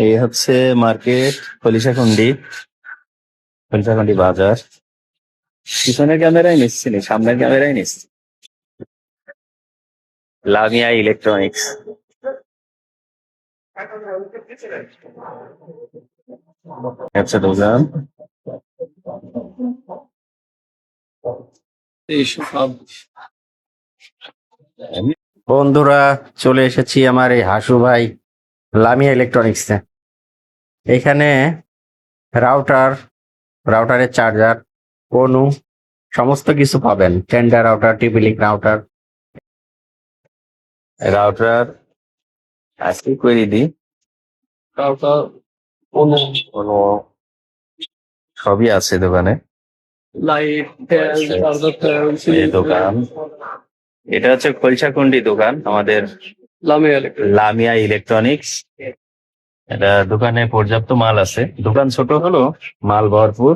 এই হচ্ছে মার্কেট খলিশাখন্ডি বাজার। পিছনের ক্যামেরায় নিচ্ছি না, সামনের ক্যামেরায় নিচ্ছি। লামিয়া ইলেকট্রনিক্স আচ্ছা দোকান। বন্ধুরা, চলে এসেছি আমার এই হাসু ভাই লামিয়া ইলেকট্রনিক্সে। এখানে রাউটারের চার্জার, অনু সমস্ত কিছু পাবেন। টেন্ডার রাউটার, টিপি লিঙ্ক রাউটার আজকে করে দিই। রাউটার, অনু সবই আছে দোকানে। লাইট, দোকান। এটা হচ্ছে খলসাখন্ডি দোকান আমাদের লামিয়া ইলেকট্রনিক্স। এটা দোকানে পর্যাপ্ত মাল আছে। দোকান ছোট হলো মাল ভরপুর।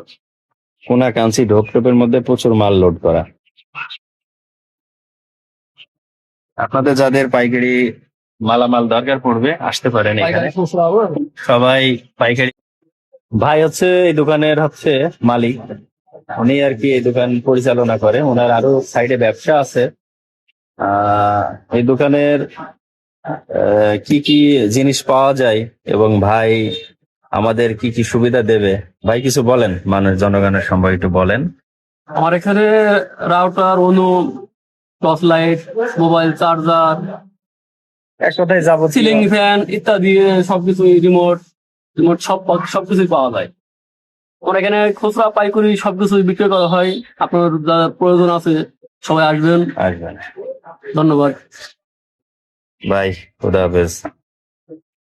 কোনা কাঞ্চি ঢোপটোপের মধ্যে প্রচুর মাল লোড করা। আপনাদের যাদের পাইকারি মালামাল দরকার পড়বে আসতে পারেন এখানে। সবাই পাইকারি। ভাই হচ্ছে এই দোকানের হচ্ছে মালিক, উনি আর কি এই দোকান পরিচালনা করে। ওনার আরো সাইডে ব্যবসা আছে। এই দোকানের কি কি জিনিস পাওয়া যায় এবং ভাই আমাদের কি কি সুবিধা দেবে, ভাই কিছু বলেন, মানুষ জনগণের সম্পর্কে একটু বলেন। আমার এখানে রাউটার, অনু, টর্চ লাইট, মোবাইল চার্জার, এক কথায় যাবো সিলিং ফ্যান ইত্যাদি সবকিছু, রিমোট সবকিছুই পাওয়া যায়। আমার এখানে খুচরা পাইকারি সবকিছুই বিক্রি করা হয়। আপনার যা প্রয়োজন আছে সবাই আসবেন। আসবেন। ধন্যবাদ ভাই, খুদা হাফেজ।